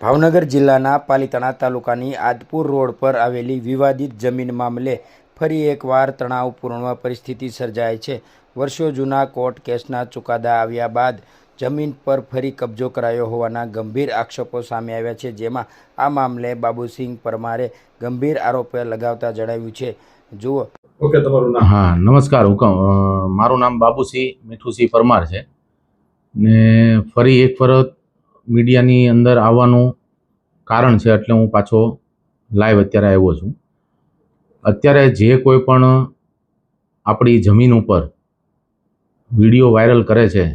ભાવનગર જિલ્લાના પાલિતાણા તાલુકાની આદપુર રોડ પર આવેલી વિવાદિત જમીન મામલે ફરી એકવાર તણાવપૂર્ણ પરિસ્થિતિ સર્જાઈ છે. વર્ષો જૂના કોર્ટ કેસના ચુકાદા આવ્યા બાદ જમીન પર ફરી કબજો કરાયો હોવાના ગંભીર આક્ષેપો સામે આવ્યા છે. જેમાં આ મામલે બાબુસિંહ પરમારે ગંભીર આરોપો લગાવતા જણાવ્યું છે. જુઓ. ઓકે, તમારું નામ? હા, નમસ્કાર. મારું નામ બાબુસિંહ મીઠુસિંહ પરમાર છે ને ફરી એક વખત મીડિયાની અંદર આવવાનું કારણ છે એટલે હું પાછો લાઈવ અત્યારે આવ્યો છું. અત્યારે જે કોઈ પણ આપણી જમીન ઉપર વિડીયો વાયરલ કરે છે,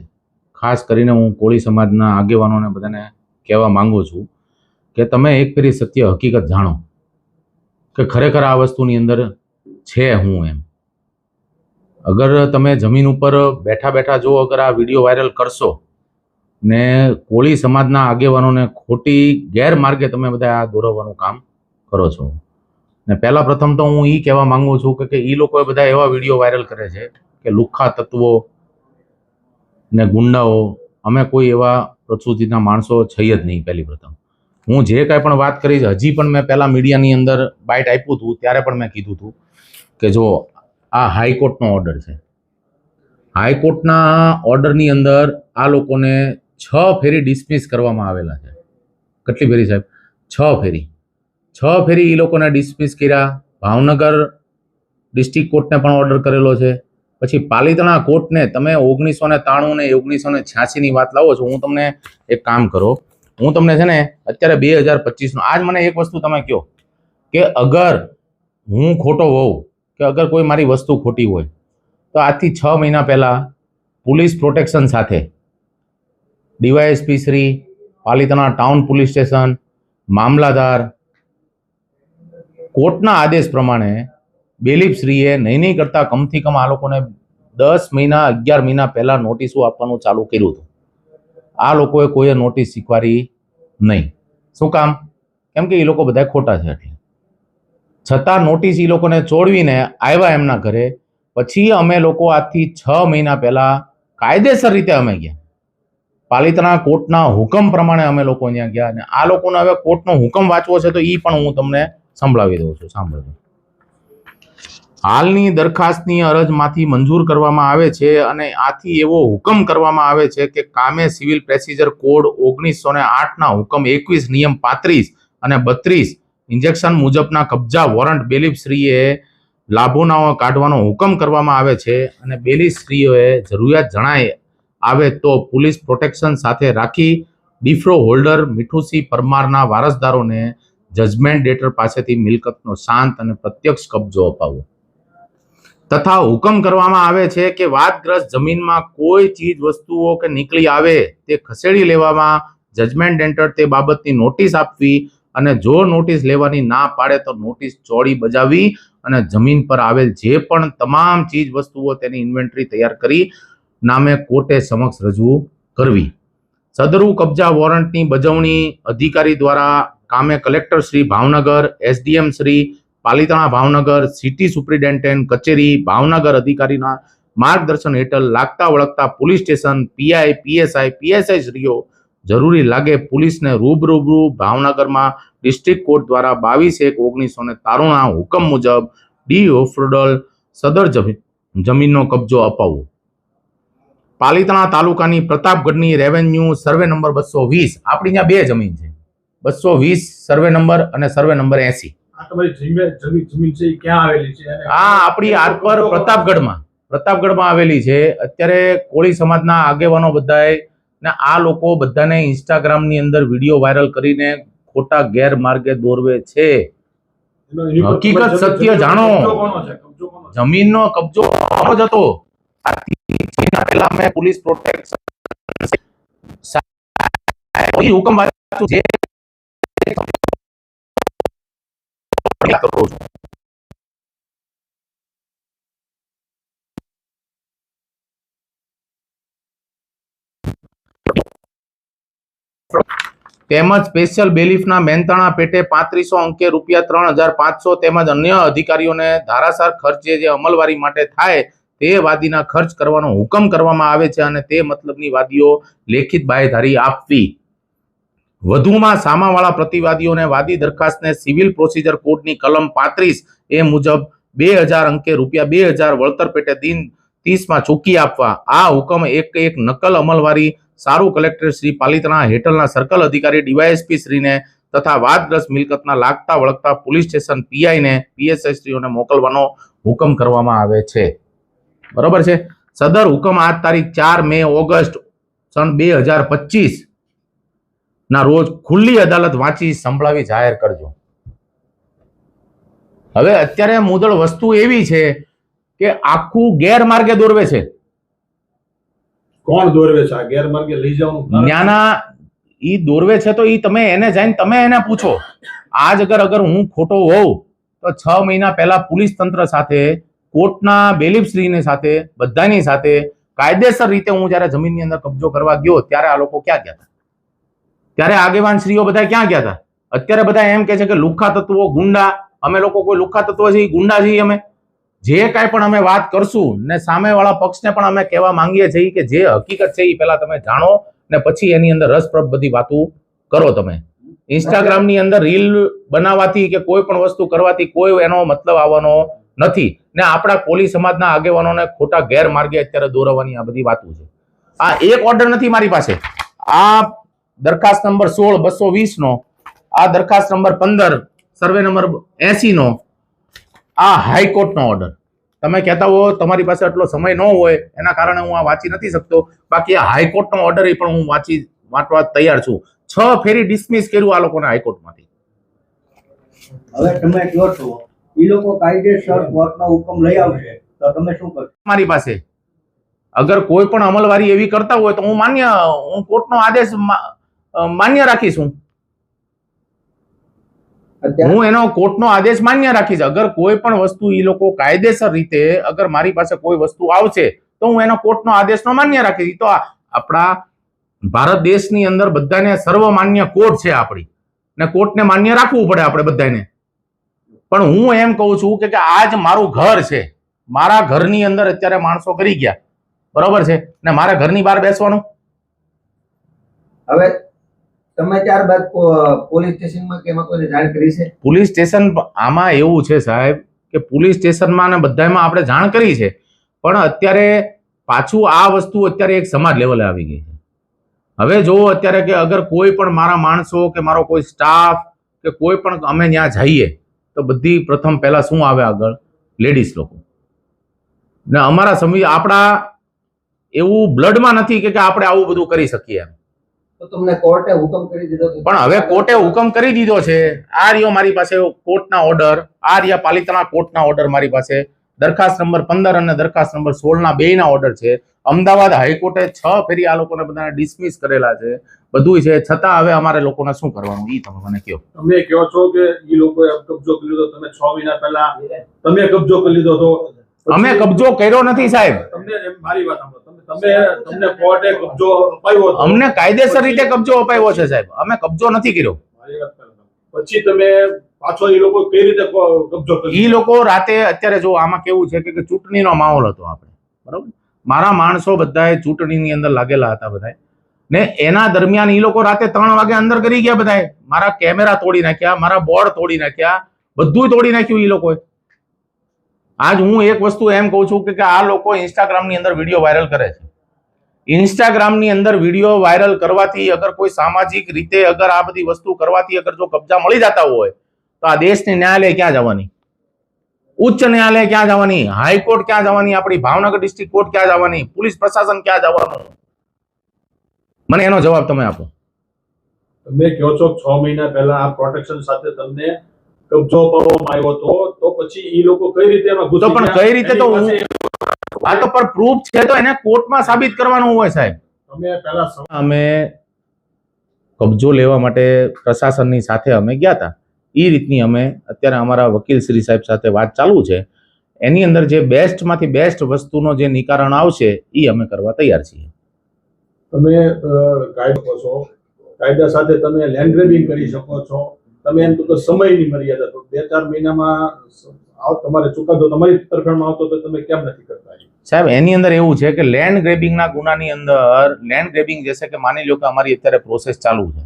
ખાસ કરીને હું કોળી સમાજના આગેવાનોને બધાને કહેવા માંગુ છું કે તમે એક ફેરી સત્ય હકીકત જાણો કે ખરેખર આ વસ્તુની અંદર છે હું એમ. અગર તમે જમીન ઉપર બેઠા બેઠા જો અગર આ વિડીયો વાયરલ કરશો ને કોળી સમાજના આગેવાનોને ખોટી ગેરમાર્ગે તમે બધા આ દોરવવાનું કામ કરો છો. ને પહેલાં પ્રથમ તો હું એ કહેવા માંગુ છું કે એ લોકોએ બધા એવા વિડીયો વાયરલ કરે છે કે લુખ્ખા તત્વો ને ગુંડાઓ, અમે કોઈ એવા પ્રકૃતિના માણસો છીએ જ નહીં. પહેલી પ્રથમ હું જે કાંઈ પણ વાત કરી છે, હજી પણ મેં પહેલાં મીડિયાની અંદર બાઇટ આપ્યું હતું ત્યારે પણ મેં કીધું હતું કે જો આ હાઈકોર્ટનો ઓર્ડર છે, હાઈકોર્ટના ઓર્ડરની અંદર આ લોકોને 6 ફેરી ડિસમિસ કરવામાં આવેલા છે. કેટલી ફેરી સાહેબ? 6 ફેરી એ લોકોને ડિસમિસ કર્યા. ભાવનગર ડિસ્ટ્રિક્ટ કોર્ટને પણ ઓર્ડર કરેલો છે. પછી પાલિતાણા કોર્ટને તમે 1993 ને 1986ની વાત લાવો છો. હું તમને એક કામ કરો, હું તમને છે ને અત્યારે 2025નો આજ મને એક વસ્તુ તમે કહો કે અગર હું ખોટો હોઉં કે અગર કોઈ મારી વસ્તુ ખોટી હોય તો આજથી 6 મહિના પહેલાં પોલીસ પ્રોટેક્શન સાથે DYSP Shri, Palitana town police station, મામલાદાર, કોર્ટના આદેશ પ્રમાણે બેલીફશ્રીએ નહીં કરતાં કમથી કમ આ લોકોને 10 મહિના 11 મહિના પહેલાં નોટિસો આપવાનું ચાલુ કર્યું હતું. આ લોકોએ કોઈએ નોટિસ સ્વીકારી નહીં. શું કામ? કેમ કે એ લોકો બધા ખોટા છે એટલે. છતાં નોટિસ એ લોકોને ચોડવીને આવ્યા એમના ઘરે. પછી અમે લોકો આજથી 6 મહિના પહેલાં કાયદેસર રીતે અમે ગયા. પાલિતાણા કોર્ટના હુકમ પ્રમાણે અમે લોકો ત્યાં ગયા અને આ લોકોને હવે કોર્ટનો હુકમ વાંચવો છે તો એ પણ હું તમને સંભળાવી દઉં છું. સાંભળજો. હાલની દરખાસ્તની અરજમાંથી મંજૂર કરવામાં આવે છે અને આથી એવો હુકમ કરવામાં આવે છે કે કામે સિવિલ પ્રોસિજર કોડ 1908ના હુકમ 21 નિયમ 35 અને 32 ઇન્જેક્શન મુજબના કબજા વોરંટ બેલીફશ્રીએ લાભોના કાઢવાનો હુકમ કરવામાં આવે છે અને બેલીફશ્રીઓએ જરૂરિયાત જણાય આવે તો પોલીસ પ્રોટેક્શન સાથે રાખી ડીફ્રો હોલ્ડર મીઠુસિંહ પરમારના વારસદારોને જજમેન્ટ ડેટર પાસેથી મિલકતનો શાંત અને પ્રત્યક્ષ કબજો અપાવવો તથા હુકમ કરવામાં આવે છે કે વાદગ્રસ્ત જમીનમાં કોઈ ચીજ વસ્તુઓ કે નીકળી આવે તે ખસેડી લેવામાં જજમેન્ટ ડેટર તે બાબતની નોટિસ આપવી અને જો નોટિસ લેવાની ના પાડે તો નોટિસ ચોડી બજાવી અને જમીન પર આવેલ જે પણ તમામ ચીજ વસ્તુઓ તેની ઇન્વેન્ટરી તૈયાર કરી નામે કોર્ટે સમક્ષ રજૂ કરવી. સદરુ કબજા વોરંટની બજવણી અધિકારી દ્વારા કામે collector Shri Bhavnagar, SDM Shri Palitana Bhavnagar, city superintendent કચેરી ભાવનગર અધિકારીના માર્ગદર્શન હેઠળ લાગતા વળગતા police station, PI, PSI, PSI શ્રીઓ જરૂરી લાગે પોલીસને રૂબરૂ ભાવનગરમાં ડિસ્ટ્રિક્ટ કોર્ટ દ્વારા 22/1/1993ના હુકમ મુજબ ડી ઓફરોડલ સદર જમીનનો કબજો અપાવવો. પાલિતાણા તાલુકાની પ્રતાપગઢની રેવન્યુ સર્વે નંબર 220, આપણી ત્યાં 2 જમીન છે, 220 સર્વે નંબર અને સર્વે નંબર 80. જમીન છે ક્યાં આવેલી છે? આ આપણી આરપર પ્રતાપગઢમાં આવેલી છે. અત્યારે કોળી સમાજના આગેવાનો બધાએ ને આ લોકો બધાને ઇન્સ્ટાગ્રામની અંદર વિડીયો વાયરલ કરીને ખોટા ગેરમાર્ગે દોરવે છે. હકીકત સત્ય જાણો. જમીનનો કબજો જ હતો. પહેલા મેં પોલીસ પ્રોટેક્શન હુકમ વાંચ્યું છે. તેમજ સ્પેશિયલ બેલીફના મહેનતાણા પેટે 3500 અંકે ₹3,500 તેમજ અન્ય અધિકારીઓને ધારાસાર ખર્ચે જે અમલવારી માટે થાય તે વાદીના ખર્ચ કરવાનો હુકમ કરવામાં આવે છે અને તે મતલબની વાદીઓ લેખિત બાહેધરી આપવી. વધુમાં સામાવાળા પ્રતિવાદીઓને વાદી દરખાસ્તને સિવિલ પ્રોસિજર કોડની કલમ 35 મુજબ 2000 અંકે ₹2000 વળતર પેટે દિન 30માં ચૂકી આપવા આ હુકમ એક નકલ અમલવારી સારું કલેક્ટર શ્રી પાલિતાણા હેઠળના સર્કલ અધિકારી ડીવાયએસપી શ્રીને તથા વાદગ્રસ્ત મિલકતના લાગતા વળગતા પોલીસ સ્ટેશન પીઆઈને પીએસઆઈ શ્રીઓને મોકલવાનો હુકમ કરવામાં આવે છે. બરોબર છે. સદર હુકમ આજ તારીખ 4 મે ઓગસ્ટ સન 2025 ના રોજ ખુલ્લી અદાલત વાંચી સંભળાવી જાહેર કરજો. હવે અત્યારે મુદળ વસ્તુ એવી છે કે આખું ગેરમાર્ગે દોરવે છે. કોણ દોરવે છે? આ ગેરમાર્ગે લઈ જવાનું કારણ? ન્યાના ઈ દોરવે છે તો ઈ તમે એને જઈને તમે એને પૂછો. આજ અગર હું ખોટો હોઉં તો 6 મહિના પહેલા પોલીસ તંત્ર સાથે કોર્ટના બેલીફશ્રીની સાથે બધાની સાથે કાયદેસર રીતે હું જ્યારે જમીનની અંદર કબજો કરવા ગયો ત્યારે આ લોકો ક્યાં ગયા હતા? ત્યારે આગેવાન શ્રીઓ બધા ક્યાં ગયા હતા? અત્યારે બધા એમ કે છે કે લુખ્ખા તત્વો ગુંડા, અમે લોકો કોઈ લુખ્ખા તત્વો છીએ, ગુંડા છીએ અમે? જે કાંઈ પણ અમે વાત કરશું ને સામેવાળા પક્ષને પણ અમે કહેવા માંગીએ છીએ કે જે હકીકત છે એ પહેલા તમે જાણો ને પછી એની અંદર રસપ્રદ બધી વાતો કરો. તમે ઇન્સ્ટાગ્રામની અંદર રીલ બનાવવાથી કે કોઈ પણ વસ્તુ કરવાથી કોઈ એનો મતલબ આવવાનો નથી ને આપણા કોલી સમાજના આગેવાનોને ખોટા ગેરમાર્ગે અત્યારે દોરવાની આ બધી વાતો છે. આ એક ઓર્ડર નથી મારી પાસે, આ દરખાસ્ત નંબર 16/220 નો, આ દરખાસ્ત નંબર 15 સર્વે નંબર 80 નો, આ હાઈકોર્ટનો ઓર્ડર. તમે કહેતા હો તમારી પાસે આટલો સમય ન હોય એના કારણે હું આ વાંચી નથી શકતો, બાકી આ હાઈકોર્ટનો ઓર્ડર પણ હું વાંચવા તૈયાર છું. 6 ફેરી ડિસમિસ કર્યું આ લોકોને હાઈકોર્ટમાંથી. હવે તમે કહો છો એ લોકો કાયદેસર કોર્ટનો હુકમ લઈ આવશે તો તમે શું કરશો? મારી પાસે અગર કોઈ પણ અમલવારી એવી કરતા હોય તો હું કોર્ટનો આદેશ માન્ય રાખીશ. હું એનો કોર્ટનો આદેશ માન્ય રાખીશ. અગર કોઈ પણ વસ્તુ એ લોકો કાયદેસર રીતે અગર મારી પાસે કોઈ વસ્તુ આવશે તો હું એનો કોર્ટનો આદેશનો માન્ય રાખીશ. તો આપણા ભારત દેશની અંદર બધાને સર્વમાન્ય કોર્ટ છે આપણી, ને કોર્ટને માન્ય રાખવું પડે આપણે બધાને. પણ હું એમ કહું છું કે આજ મારું ઘર છે, મારા ઘરની અંદર અત્યારે માણસો કરી ગયા, બરોબર છે, ને મારા ઘરની બહાર બેસવાનું. હવે તમે ત્યારબાદ પોલીસ સ્ટેશનમાં કે એમાં કોઈને જાણ કરી છે? પોલીસ સ્ટેશન આમાં એવું છે સાહેબ કે પોલીસ સ્ટેશનમાં ને બધામાં આપણે જાણ કરી છે, પણ અત્યારે પાછું આ વસ્તુ અત્યારે એક સમાજ લેવલે આવી ગઈ છે. હવે જો અત્યારે કે અગર કોઈ પણ મારા માણસો કે મારો કોઈ સ્ટાફ કે કોઈ પણ અમે ત્યાં જઈએ તો બધી પ્રથમ પહેલા શું આવે આગળ? લેડીઝ લોકો. ને અમારા આપણા એવું બ્લડમાં નથી કે આપણે આવું બધું કરી શકીએ એમ. તો તમને કોર્ટે હુકમ કરી દીધો? પણ હવે કોર્ટે હુકમ કરી દીધો છે. આ રહ્યો મારી પાસે કોર્ટના ઓર્ડર, આ રહ્યા પાલિતાણા કોર્ટના ઓર્ડર મારી પાસે. દરખાસ્ત નંબર 15 અને દરખાસ્ત નંબર 16 ના બેયના ઓર્ડર છે. અમદાવાદ હાઈકોર્ટે 6 ફેરી આ લોકોને બધાને ડિસમિસ કરેલા છે, બધું છે. છતાં હવે અમારે લોકોને શું કરવાનું એ તમે મને કહો. તમે કહો છો કે એ લોકોએ કબજો કરી લીધો, તમે 6 મહિના પહેલા તમે કબજો કરી લીધો તો? અમે કબજો કર્યો નથી સાહેબ. મારી વાત સાંભળો. તમને કોર્ટે કબજો અપાયો હતો? અમને કાયદેસર રીતે કબજો અપાયો છે સાહેબ, અમે કબજો નથી કર્યો. મારી વાત સાંભળો. પછી તમે પાછો એ લોકો કઈ રીતે કબજો કર્યો? એ લોકો રાતે અત્યારે જો આમાં કેવું છે કે ચૂંટણીનો માહોલ હતો આપણે, બરોબર, મારા માણસો બધાએ ચૂંટણીની અંદર લાગેલા હતા બધાએ, ને એના દરમિયાન એ લોકો રાતે 3 વાગે અંદર કરી ગયા બધાએ. મારા કેમેરા તોડી નાખ્યા, મારા બોર્ડ તોડી નાખ્યા, બધું તોડી નાખ્યું એ લોકોએ. આજ હું એક વસ્તુ એમ કહું છું કે આ લોકો ઇન્સ્ટાગ્રામની અંદર વિડીયો વાયરલ કરે છે. ઇન્સ્ટાગ્રામની અંદર વિડીયો વાયરલ કરવાથી અગર કોઈ સામાજિક રીતે અગર આ બધી વસ્તુ કરવાથી અગર જો કબજા મળી જતા હોય તો આ દેશની ન્યાયાલય ક્યાં જવાની? ઉચ્ચ ન્યાયાલય ક્યાં જવાની? હાઈકોર્ટ ક્યાં જવાની? આપણી ભાવનગર ડિસ્ટ્રિક્ટ કોર્ટ ક્યાં જવાની? પોલીસ પ્રશાસન ક્યાં જવાનું? મને એનો જવાબ તમે આપો. તમે કહો છો 6 મહિના પહેલા આ પ્રોટેક્શન સાથે તમને કબજો અપાવવામાં આવ્યો હતો, તો પછી એ લોકો કઈ રીતે એમાં ઘૂસી તો પણ ગયા? કઈ રીતે તો આ તો પર પ્રૂફ છે તો એને કોર્ટમાં સાબિત કરવાનું હોય સાહેબ. તમે પહેલા અમે કબજો લેવા માટે પ્રશાસનની સાથે અમે ગયા હતા. એ રીતની અમે અત્યારે અમારા વકીલ શ્રી સાહેબ સાથે વાત ચાલુ છે. એની અંદર જે બેસ્ટમાંથી બેસ્ટ વસ્તુનો જે નિકારણ આવશે એ અમે કરવા તૈયાર છીએ. તમે કાયદો છો, કાયદા સાથે તમે લેન્ડ ગ્રેબિંગ કરી શકો છો. તમે એમ તો સમયની મર્યાદા તો 2-4 મહિનામાં તમારે ચુકાદો તમારી તરફેણમાં આવતો તો તમે કેમ નથી કરતા? સાહેબ એની અંદર એવું છે કે લેન્ડ ગ્રેબિંગના ગુનાની અંદર લેન્ડ ગ્રેબિંગ જશે કે માની લો કે અમારી અત્યારે પ્રોસેસ ચાલુ છે,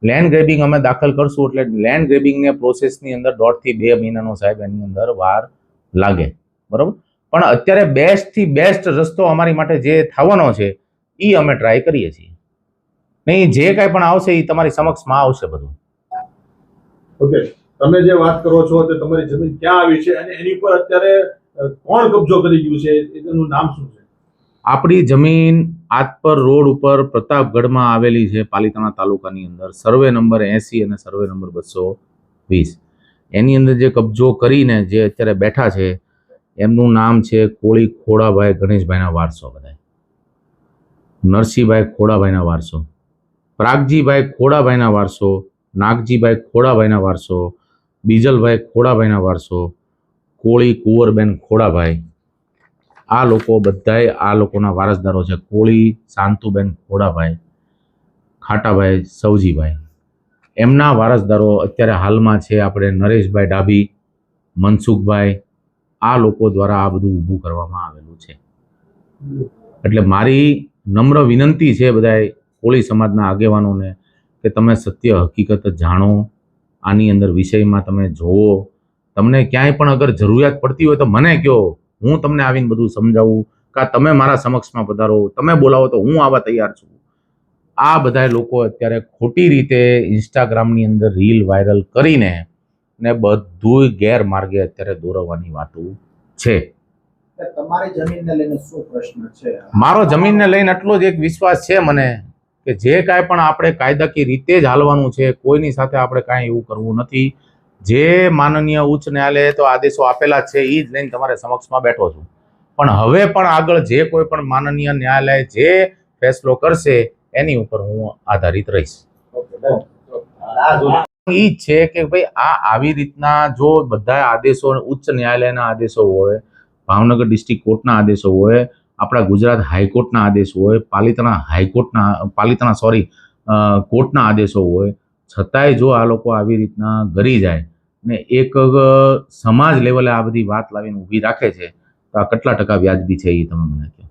લેન્ડ ગ્રેબિંગ અમે દાખલ કરશું એટલે લેન્ડ ગ્રેબિંગને પ્રોસેસની અંદર 1.5 થી 2 મહિનાનો સાહેબ એની અંદર વાર લાગે, બરોબર. પણ અત્યારે બેસ્ટથી બેસ્ટ રસ્તો અમારી માટે જે થવાનો છે એ અમે ટ્રાય કરીએ છીએ. નહીં, જે કાંઈ પણ આવશે એ તમારી સમક્ષમાં આવશે બધું. ઓકે, તમે જે વાત કરો છો તે તમારી જમીન ક્યાં આવી છે અને એની પર અત્યારે કોણ કબજો કરી ગયું છે, એનું નામ શું છે? આપણી જમીન આતપર રોડ ઉપર પ્રતાપગઢમાં આવેલી છે, પાલિતાણા તાલુકાની અંદર. સર્વે નંબર 80 અને સર્વે નંબર 220 એની અંદર જે કબજો કરીને જે અત્યારે બેઠા છે એમનું નામ છે કોળી ખોડાભાઈ ગણેશભાઈના વારસો, બધા નરસિંહભાઈ ખોડાભાઈના વારસો, પ્રાગજીભાઈ ખોડાભાઈના વારસો, નાગજીભાઈ ખોડાભાઈના વારસો, બીજલભાઈ ખોડાભાઈના વારસો, કોળી કુંવરબેન ખોડાભાઈ. આ લોકો બધાય આ લોકોના વારસદારો છે. કોળી શાંતુબેન ખોડાભાઈ, ખાટાભાઈ સવજીભાઈ, એમના વારસદારો અત્યારે હાલમાં છે આપણે નરેશભાઈ ડાભી, મનસુખભાઈ. આ લોકો દ્વારા આ બધું ઊભું કરવામાં આવેલું છે. એટલે મારી નમ્ર વિનંતી છે બધાય કોળી સમાજના આગેવાનોને કે તમે સત્ય હકીકત જાણો, આની અંદર વિષયમાં તમે જોવો. તમને ક્યાંય પણ અગર જરૂરિયાત પડતી હોય તો મને કહો, હું તમને આવીને બધું સમજાવું. કે તમે મારા સમક્ષમાં પધારો, તમે બોલાવો તો હું આવવા તૈયાર છું. આ બધા લોકો અત્યારે ખોટી રીતે ઇન્સ્ટાગ્રામની અંદર રીલ વાયરલ કરીને ને બધું ગેરમાર્ગે અત્યારે દોરવવાની વાતો છે. તમારી જમીનને લઈને શું પ્રશ્ન છે? મારો જમીનને લઈને એટલો જ એક વિશ્વાસ છે મને કે જે કાંઈ પણ આપણે કાયદાકીય રીતે જ હાલવાનું છે, કોઈની સાથે આપણે કાંઈ એવું કરવું નથી. જે માનનીય ઉચ્ચ ન્યાયાલયે તો આદેશો આપેલા છે એ જ લઈને તમારે સમક્ષમાં બેઠો છું. પણ હવે પણ આગળ જે કોઈ પણ માનનીય ન્યાયાલય જે ફેસલો કરશે એની ઉપર હું આધારિત રહીશ. એ જ છે કે ભાઈ આ આવી રીતના જો બધા આદેશો ઉચ્ચ ન્યાયાલયના આદેશો હોય, ભાવનગર ડિસ્ટ્રિક્ટ કોર્ટના આદેશો હોય, આપણા ગુજરાત હાઈકોર્ટના આદેશો હોય, પાલિતાણા કોર્ટના આદેશો હોય, છતાંય જો આ લોકો આવી રીતના ગરી જાય ને એક સમાજ લેવલે આ બધી વાત લાવીને ઊભી રાખે છે તો આ કેટલા ટકા વ્યાજબી છે એ તમે મને કહો.